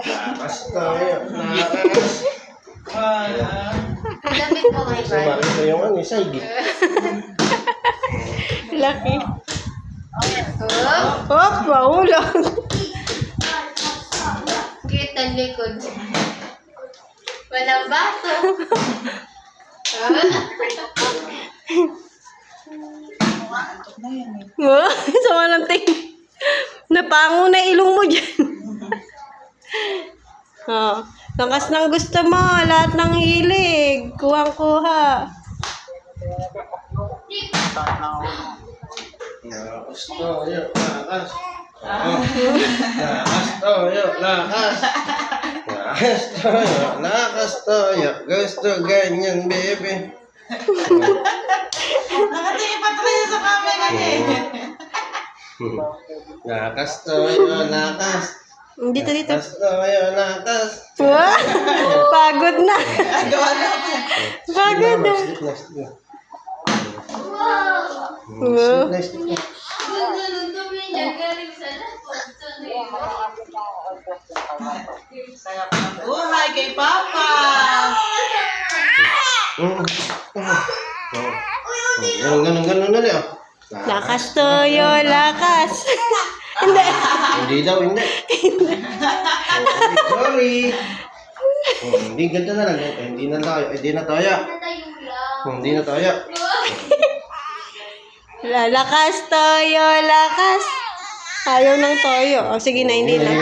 Lakas tayo. Lakas. Lamig mo kay Bart. Sumari ko yung ano, side. Laki. Oh, Hop, mahulog. cute ang likod. Walang bato. Oh, sama ng tingin. Napango na ilong mo dyan. Oh, lakas ng gusto mo. Lahat ng hilig. Kuhang-kuha. Lakas tayo. Lakas. Lakas tayo. Lakas. Lakas tayo. Lakas tayo. Gusto ganyan, baby. Nakatingin pa tayo sa camera eh. Lakas tayo. Lakas. Dito. Lakas tayo. Lakas. Wow, pagod na. Ay, gawa na ako. Pagod na. Sleep na, sleep na. Wow. Sleep na, sleep na. Sarap ng buhay kay Papa. Ganun na liya. Lakas toyo, lakas. Hindi. Hindi daw, hindi. Sorry. Hindi, ganda na lang. Hindi na tayo. Hindi na tayo. Hindi na tayo. Lakas toyo, lakas. Ayaw ng toyo. O sige na, hindi na.